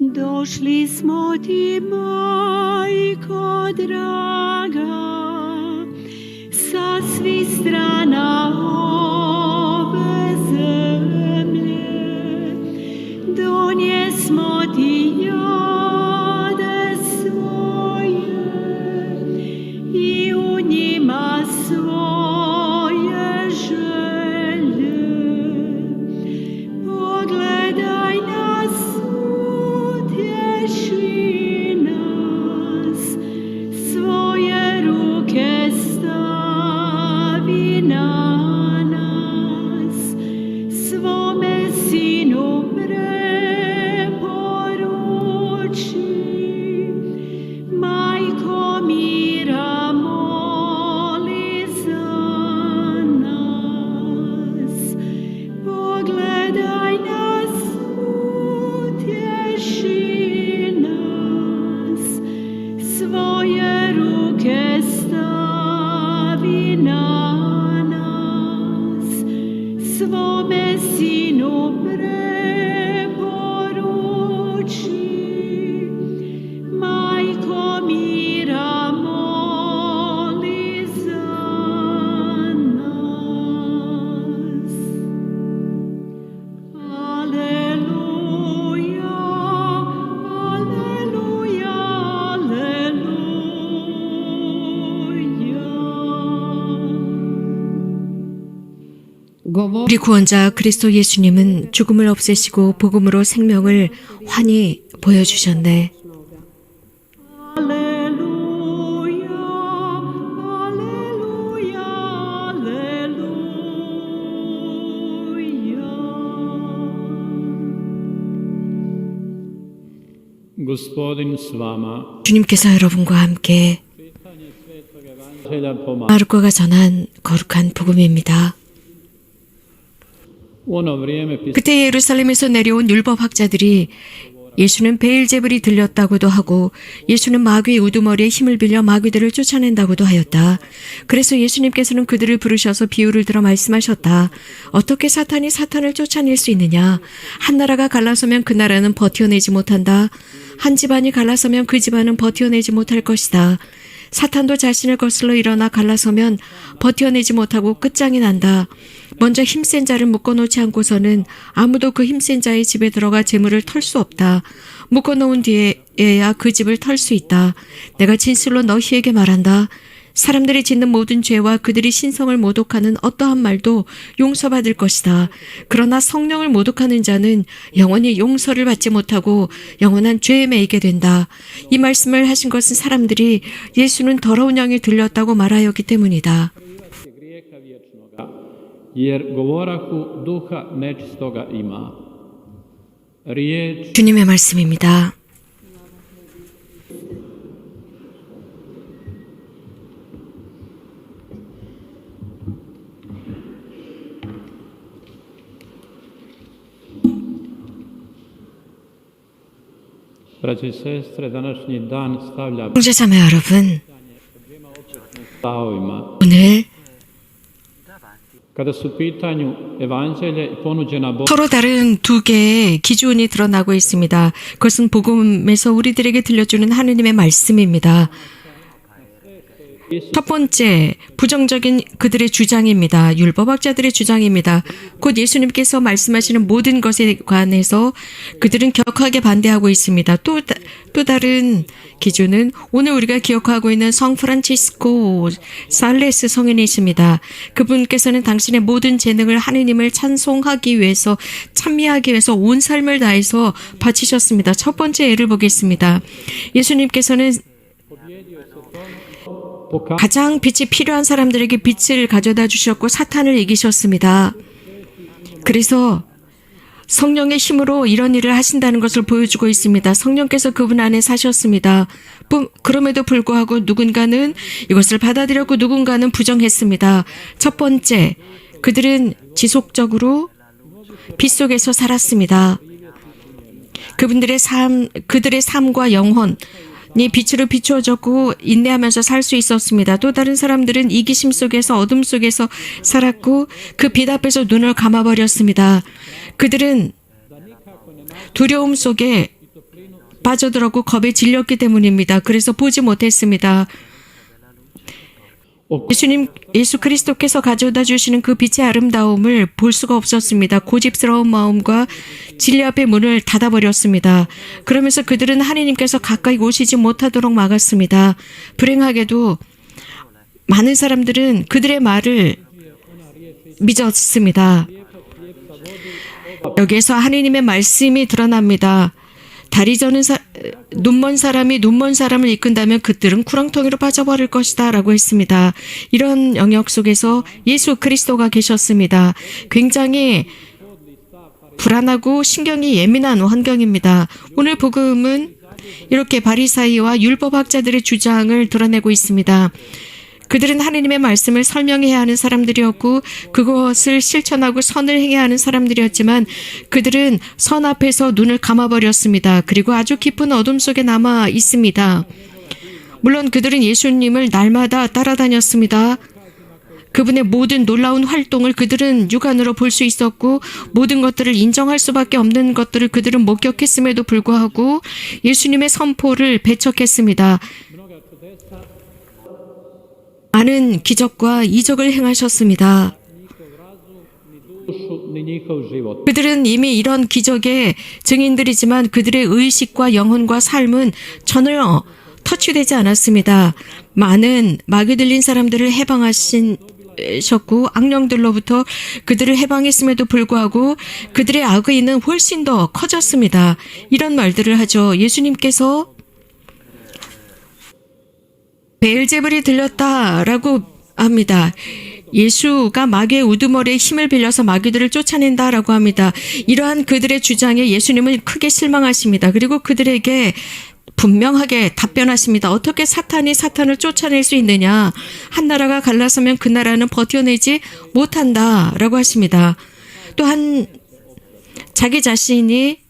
Došli smo ti, majko draga, sa svih strana ove zemlje. Donijesmo ti jade svoje i u njima svoje želje. Pogledaj nas, utješi nas, svoje ruke stavi na nas, svome sinu preporuči. Majko mira, moli za nas. Pogledaj nas, utješi nas, svoje ruke stavi na nas, svome sinu preporuči. Majko mira, moli za nas. Aleluja, aleluja, aleluja. 우리 구원자 그리스도 예수님은 죽음을 없애시고 복음으로 생명을 환히 보여주셨네. Aleluja, aleluja, aleluja. Gospodin s vama. 주님께서 여러분과 함께 마르코가 전한 거룩한 복음입니다. U ono vrijeme 그때 예루살렘에서 내려온 율법학자들이 예수는 베일제불이 들렸다고도 하고 예수는 마귀의 우두머리에 힘을 빌려 마귀들을 쫓아낸다고도 하였다. 그래서 예수님께서는 그들을 부르셔서 비유를 들어 말씀하셨다. 어떻게 사탄이 사탄을 쫓아낼 수 있느냐? 한 나라가 갈라서면 그 나라는 버텨내지 못한다. 한 집안이 갈라서면 그 집안은 버텨내지 못할 것이다. 사탄도 자신을 거슬러 일어나 갈라서면 버텨내지 못하고 끝장이 난다. 먼저 힘센 자를 묶어놓지 않고서는 아무도 그 힘센 자의 집에 들어가 재물을 털 수 없다. 묶어놓은 뒤에야 그 집을 털 수 있다. 내가 진실로 너희에게 말한다. 사람들이 짓는 모든 죄와 그들이 신성을 모독하는 어떠한 말도 용서받을 것이다. 그러나 성령을 모독하는 자는 영원히 용서를 받지 못하고 영원한 죄에 매이게 된다. 이 말씀을 하신 것은 사람들이 예수는 더러운 영이 들렸다고 말하였기 때문이다. grijeha vječnoga, jer govorahu duha nečistoga ima. Riječ 주님의 말씀입니다. Braće i sestre, današnji dan stavlja 형제자매 여러분, stavovima. 오늘 Kada su u pitanju evanđelje i ponuđena 서로 다른 두 개의 기준이 드러나고 있습니다. 그것은 복음에서 우리들에게 들려주는 하느님의 말씀입니다. 첫 번째, 부정적인 그들의 주장입니다. 율법학자들의 주장입니다. 곧 예수님께서 말씀하시는 모든 것에 관해서 그들은 격하게 반대하고 있습니다. 또 다른 기준은 오늘 우리가 기억하고 있는 성 프란치스코 살레스 성인이십니다. 그분께서는 당신의 모든 재능을 하느님을 찬송하기 위해서, 찬미하기 위해서 온 삶을 다해서 바치셨습니다. 첫 번째 예를 보겠습니다. 예수님께서는 가장 빛이 필요한 사람들에게 빛을 가져다 주셨고 사탄을 이기셨습니다. 그래서 성령의 힘으로 이런 일을 하신다는 것을 보여주고 있습니다. 성령께서 그분 안에 사셨습니다. 그럼에도 불구하고 누군가는 이것을 받아들였고 누군가는 부정했습니다. 첫 번째, 그들은 지속적으로 빛 속에서 살았습니다. 그들의 삶과 영혼이 빛으로 비추어졌고 인내하면서 살 수 있었습니다. 또 다른 사람들은 이기심 속에서 어둠 속에서 살았고 그 빛 앞에서 눈을 감아버렸습니다. 그들은 두려움 속에 빠져들었고 겁에 질렸기 때문입니다. 그래서 보지 못했습니다. 예수 그리스도께서 가져다 주시는 그 빛의 아름다움을 볼 수가 없었습니다. 고집스러운 마음과 진리 앞에 문을 닫아버렸습니다. 그러면서 그들은 하나님께서 가까이 오시지 못하도록 막았습니다. 불행하게도 많은 사람들은 그들의 말을 믿었습니다. 여기에서 하나님의 말씀이 드러납니다. 다리 저는 눈먼 사람이 눈먼 사람을 이끈다면 그들은 구렁텅이로 빠져버릴 것이다 라고 했습니다. 이런 영역 속에서 예수 그리스도가 계셨습니다. 굉장히 불안하고 신경이 예민한 환경입니다. 오늘 복음은 이렇게 바리사이와 율법학자들의 주장을 드러내고 있습니다. 그들은 하나님의 말씀을 설명해야 하는 사람들이었고 그것을 실천하고 선을 행해야 하는 사람들이었지만 그들은 선 앞에서 눈을 감아버렸습니다. 그리고 아주 깊은 어둠 속에 남아 있습니다. 물론 그들은 예수님을 날마다 따라다녔습니다. 그분의 모든 놀라운 활동을 그들은 육안으로 볼 수 있었고 모든 것들을 인정할 수밖에 없는 것들을 그들은 목격했음에도 불구하고 예수님의 선포를 배척했습니다. 많은 기적과 이적을 행하셨습니다. 그들은 이미 이런 기적의 증인들이지만 그들의 의식과 영혼과 삶은 전혀 터치되지 않았습니다. 많은 마귀 들린 사람들을 해방하셨고 악령들로부터 그들을 해방했음에도 불구하고 그들의 악의는 훨씬 더 커졌습니다. 이런 말들을 하죠. 예수님께서 베엘제불이 들렸다라고 합니다. 예수가 마귀의 우두머리에 힘을 빌려서 마귀들을 쫓아낸다라고 합니다. 이러한 그들의 주장에 예수님은 크게 실망하십니다. 그리고 그들에게 분명하게 답변하십니다. 어떻게 사탄이 사탄을 쫓아낼 수 있느냐? 한 나라가 갈라서면 그 나라는 버텨내지 못한다라고 하십니다. 또한 자기 자신이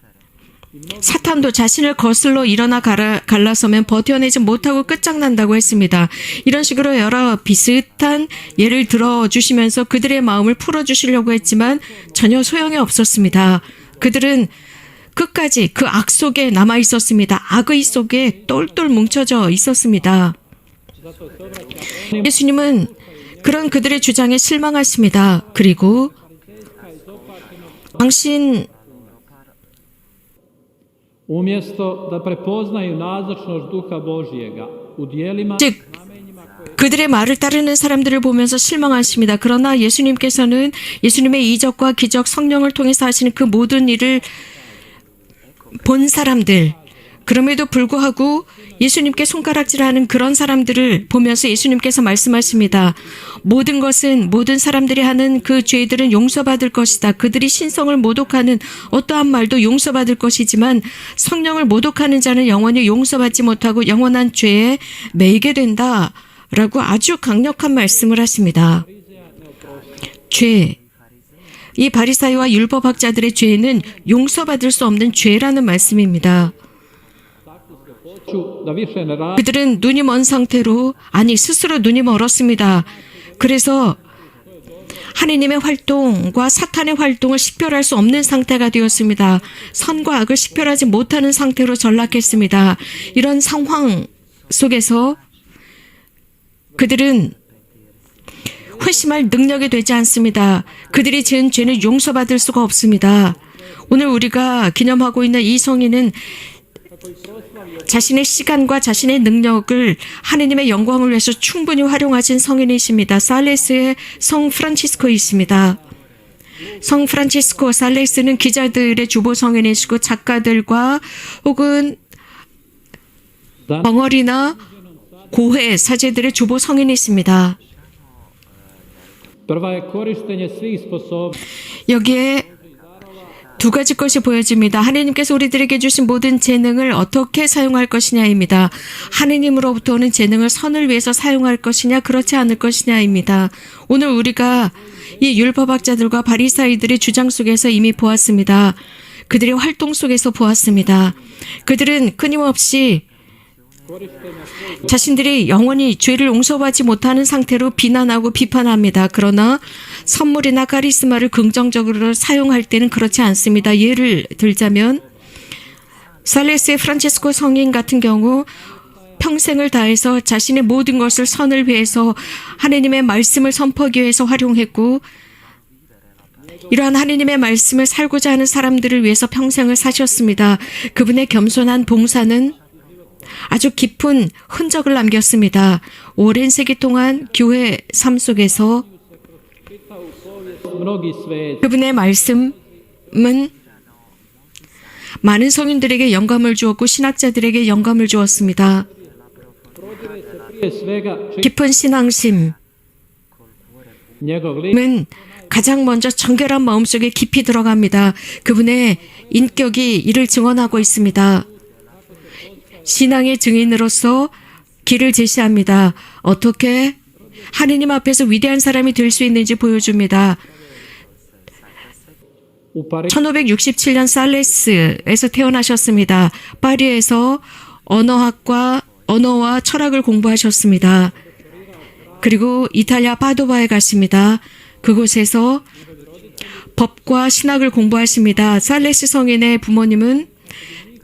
사탄도 자신을 거슬러 일어나 갈라서면 버텨내지 못하고 끝장난다고 했습니다. 이런 식으로 여러 비슷한 예를 들어주시면서 그들의 마음을 풀어주시려고 했지만 전혀 소용이 없었습니다. 그들은 끝까지 그 악 속에 남아 있었습니다. 악의 속에 똘똘 뭉쳐져 있었습니다. 예수님은 그런 그들의 주장에 실망하십니다. 그리고 당신 Umjesto da prepoznaju nazočnost Duha Božjega u dijelima 즉 그들의 말을 따르는 사람들을 보면서 실망하십니다. 그러나 예수님께서는 예수님의 이적과 기적 성령을 통해서 하시는 그 모든 일을 본 사람들, 그럼에도 불구하고 예수님께 손가락질하는 그런 사람들을 보면서 예수님께서 말씀하십니다. 모든 것은 모든 사람들이 하는 그 죄들은 용서받을 것이다. 그들이 신성을 모독하는 어떠한 말도 용서받을 것이지만 성령을 모독하는 자는 영원히 용서받지 못하고 영원한 죄에 매이게 된다라고 아주 강력한 말씀을 하십니다. 죄. 이 바리사이와 율법학자들의 죄는 용서받을 수 없는 죄라는 말씀입니다. 그들은 눈이 먼 상태로 스스로 눈이 멀었습니다. 그래서 하느님의 활동과 사탄의 활동을 식별할 수 없는 상태가 되었습니다. 선과 악을 식별하지 못하는 상태로 전락했습니다. 이런 상황 속에서 그들은 회심할 능력이 되지 않습니다. 그들이 지은 죄는 용서받을 수가 없습니다. 오늘 우리가 기념하고 있는 이 성인은 자신의 시간과 자신의 능력을 하느님의 영광을 위해서 충분히 활용하신 성인이십니다. 살레스의 성 프란치스코이십니다. 성 프란치스코 살레스는 기자들의 주보 성인이시고 작가들과 혹은 벙어리나 고회 사제들의 주보 성인이십니다. 여기에 두 가지 것이 보여집니다. 하느님께서 우리들에게 주신 모든 재능을 어떻게 사용할 것이냐입니다. 하느님으로부터 오는 재능을 선을 위해서 사용할 것이냐 그렇지 않을 것이냐입니다. 오늘 우리가 이 율법학자들과 바리사이들의 주장 속에서 이미 보았습니다. 그들의 활동 속에서 보았습니다. 그들은 끊임없이 자신들이 영원히 죄를 용서받지 못하는 상태로 비난하고 비판합니다. 그러나 선물이나 카리스마를 긍정적으로 사용할 때는 그렇지 않습니다. 예를 들자면 살레스의 프란체스코 성인 같은 경우 평생을 다해서 자신의 모든 것을 선을 위해서 하나님의 말씀을 선포하기 위해서 활용했고, 이러한 하나님의 말씀을 살고자 하는 사람들을 위해서 평생을 사셨습니다. 그분의 겸손한 봉사는 아주 깊은 흔적을 남겼습니다. 오랜 세기 동안 교회 삶 속에서 mnogih sveta. 그분의 말씀은 많은 성인들에게 영감을 주었고 신학자들에게 영감을 주었습니다. Prije svega, 깊은 신앙심은 njegov lik 가장 먼저 정결한 마음속에 깊이 들어갑니다. 그분의 인격이 이를 증언하고 있습니다. 신앙의 증인으로서 길을 제시합니다. 어떻게 하느님 앞에서 위대한 사람이 될 수 있는지 보여줍니다. u Parizu 1567년 살레스에서 태어나셨습니다. 파리에서 언어와 철학을 공부하셨습니다. 그리고 이탈리아 파도바에 갔습니다. 그곳에서 법과 신학을 공부하십니다. 살레스 성인의 부모님은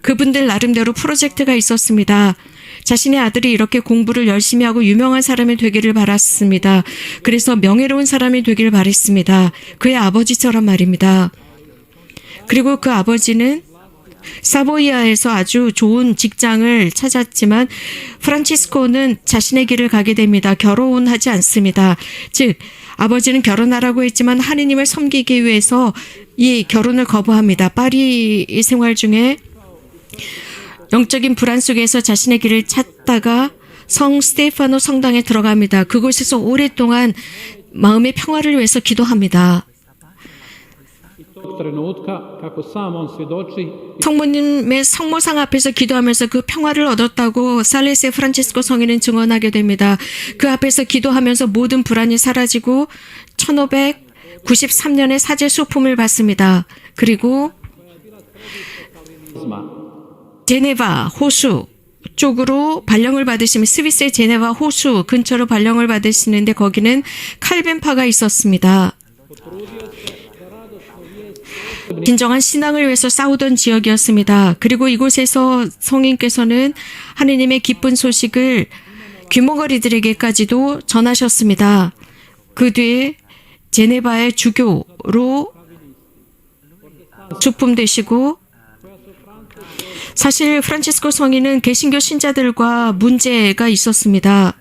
그분들 나름대로 프로젝트가 있었습니다. 자신의 아들이 이렇게 공부를 열심히 하고 유명한 사람이 되기를 바랐습니다. 그래서 명예로운 사람이 되기를 바랬습니다. 그의 아버지처럼 말입니다. 그리고 그 아버지는 사보이아에서 아주 좋은 직장을 찾았지만 프란치스코는 자신의 길을 가게 됩니다. 결혼하지 않습니다. 즉 아버지는 결혼하라고 했지만 하느님을 섬기기 위해서 이 결혼을 거부합니다. 파리 생활 중에 영적인 불안 속에서 자신의 길을 찾다가 성 스테파노 성당에 들어갑니다. 그곳에서 오랫동안 마음의 평화를 위해서 기도합니다. tog trenutka, kako sam on svjedoči, 성모님의 성모상 앞에서 기도하면서 그 평화를 얻었다고 살레스의 프란체스코 성인은 증언하게 됩니다. 그 앞에서 기도하면서 모든 불안이 사라지고 1593년에 사제 수품을 받습니다. 그리고 izma. 제네바 호수 쪽으로 발령을 받으시면 스위스의 제네바 호수 근처로 발령을 받으시는데 거기는 칼빈파가 있었습니다. 진정한 신앙을 위해서 싸우던 지역이었습니다. 그리고 이곳에서 성인께서는 하느님의 기쁜 소식을 귀머거리들에게까지도 전하셨습니다. 그 뒤에 제네바의 주교로 축품되시고, 사실 프란치스코 성인은 개신교 신자들과 문제가 있었습니다.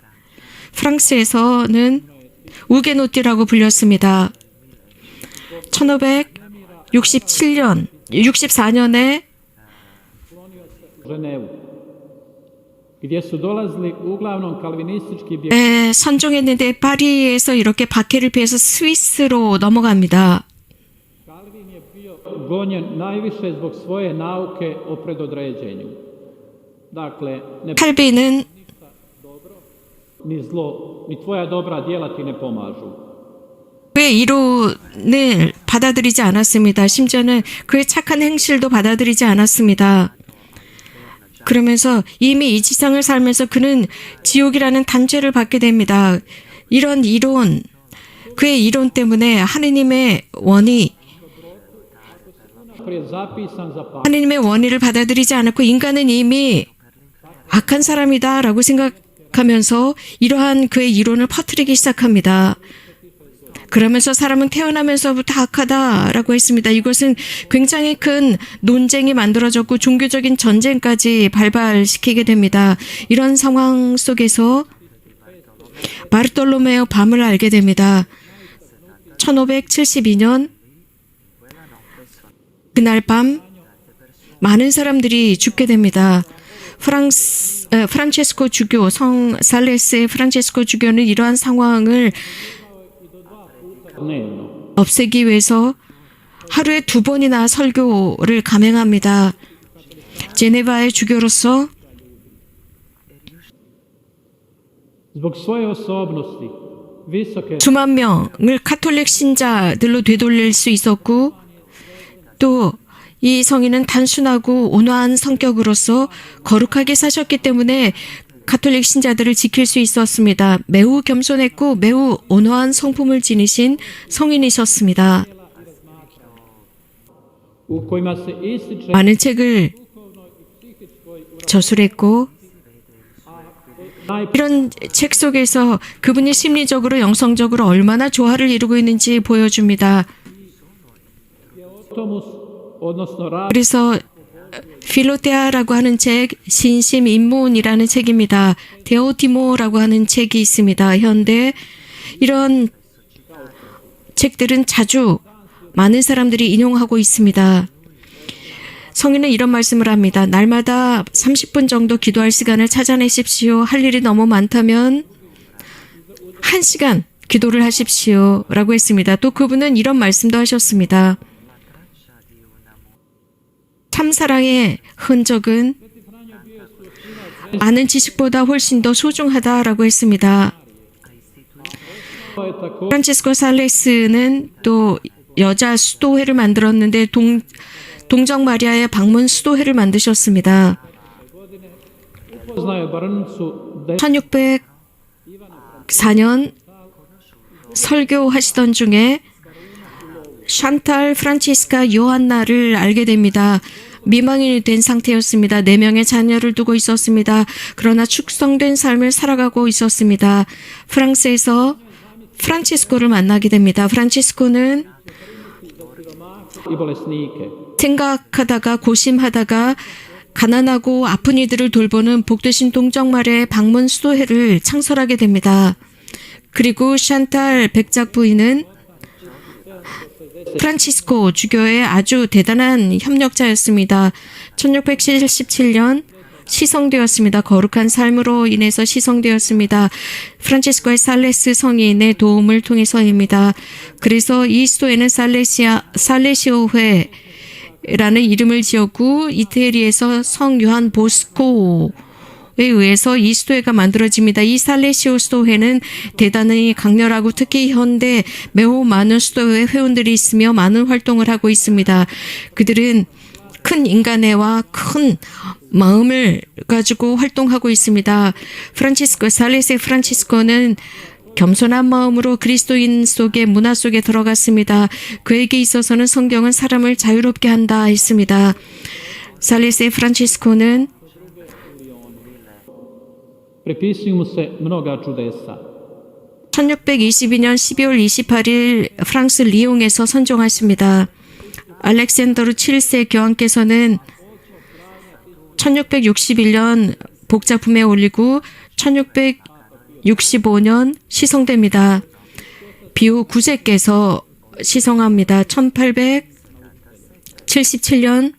프랑스에서는 우게노띠라고 불렸습니다. 64년에 Ženevu, gdje su dolazili uglavnom kalvinistički 선종했는데 파리에서 이렇게 박해를 피해서 스위스로 넘어갑니다. Kalvin je bio gonjen najviše zbog svoje nauke o predodređenju. Dakle, ne 칼빈은 ni zlo, ni tvoja dobra djela ti ne pomažu. 그의 이론을 받아들이지 않았습니다. 심지어는 그의 착한 행실도 받아들이지 않았습니다. 그러면서 이미 이 지상을 살면서 그는 지옥이라는 단죄를 받게 됩니다. 이런 이론, 그의 이론 때문에 하느님의 원의, Prije zapisan za pa. 하느님의 원의를 받아들이지 않았고 인간은 이미 악한 사람이다라고 생각하면서 이러한 그의 이론을 퍼뜨리기 시작합니다. 그러면서 사람은 태어나면서부터 악하다라고 했습니다. 이것은 굉장히 큰 논쟁이 만들어졌고 종교적인 전쟁까지 발발시키게 됩니다. 이런 상황 속에서 바르톨로메오 밤을 알게 됩니다. 1572년 그날 밤 많은 사람들이 죽게 됩니다. 프란체스코 주교, 성 살레스의 프란체스코 주교는 이러한 상황을 Dnevno. 없애기 위해서 하루에 2번이나 설교를 감행합니다. 제네바의 주교로서 Zbog svoje osobnosti, visoke 수만 명을 카톨릭 신자들로 되돌릴 수 있었고, 또 이 성인은 단순하고 온화한 성격으로서 거룩하게 사셨기 때문에 가톨릭 신자들을 지킬 수 있었습니다. 매우 겸손했고 매우 온화한 성품을 지니신 성인이셨습니다. u kojima se ističe 많은 책을 저술했고 이런 책 속에서 그분이 심리적으로 영성적으로 얼마나 조화를 이루고 있는지 보여줍니다. Tomus, odnosno rad 그래서 필로테아라고 하는 책, 신심 인문이라는 책입니다. 데오티모라고 하는 책이 있습니다. 현대 이런 책들은 자주 많은 사람들이 인용하고 있습니다. 성인은 이런 말씀을 합니다. 날마다 30분 정도 기도할 시간을 찾아내십시오. 할 일이 너무 많다면 1시간 기도를 하십시오. 라고 했습니다. 또 그분은 이런 말씀도 하셨습니다. 참사랑의 흔적은 아는 지식보다 훨씬 더 소중하다라고 했습니다. je tako 프란치스코 살레스는 또 여자 수도회를 만들었는데 동정 마리아의 방문 수도회를 만드셨습니다. upoznaje Brncu 1604년 설교하시던 중에 šantal 프란치스카 요한나를 알게 됩니다. 미망인이 된 상태였습니다. 4명의 자녀를 두고 있었습니다. 그러나 축성된 삶을 살아가고 있었습니다. 프랑스에서 프란치스코를 만나게 됩니다. 프란치스코는 i bolesnike. 생각하다가 고심하다가 가난하고 아픈 이들을 돌보는 복되신 동정마리아의 방문 수도회를 창설하게 됩니다. 그리고 šantal 백작 부인은 프란치스코 주교의 아주 대단한 협력자였습니다. 1677년 시성되었습니다. 거룩한 삶으로 인해서 시성되었습니다. 프란치스코의 살레스 성인의 도움을 통해서입니다. 그래서 이 수도에는 살레시오회라는 이름을 지었고 이태리에서 성 요한 보스코에 의해서 이 수도회가 만들어집니다. 이 살레시오 수도회는 대단히 강렬하고 특히 현대 매우 많은 수도회 회원들이 있으며 많은 활동을 하고 있습니다. 그들은 큰 인간애와 큰 마음을 가지고 활동하고 있습니다. 살레세 프란치스코는 겸손한 마음으로 그리스도인 속의 문화 속에 들어갔습니다. 그에게 있어서는 성경은 사람을 자유롭게 한다 했습니다. 살레세 프란치스코는 Pripisuju mu se mnoga čudesa. 1622년 12월 28일 프랑스 리옹에서 선종하십니다. 알렉산더르 7세 교황께서는 1661년 복작품에 올리고 1665년 시성됩니다. 비오 9세께서 시성합니다. 1877년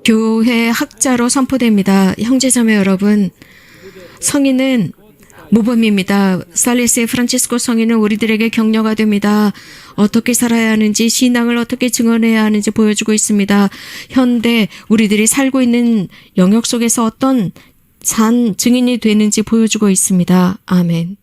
교회 학자로 선포됩니다. 형제자매 여러분, 성인은 모범입니다. 살레세 프란치스코 성인은 우리들에게 격려가 됩니다. 어떻게 살아야 하는지, 신앙을 어떻게 증언해야 하는지 보여주고 있습니다. 현대 우리들이 살고 있는 영역 속에서 어떤 산 증인이 되는지 보여주고 있습니다. 아멘.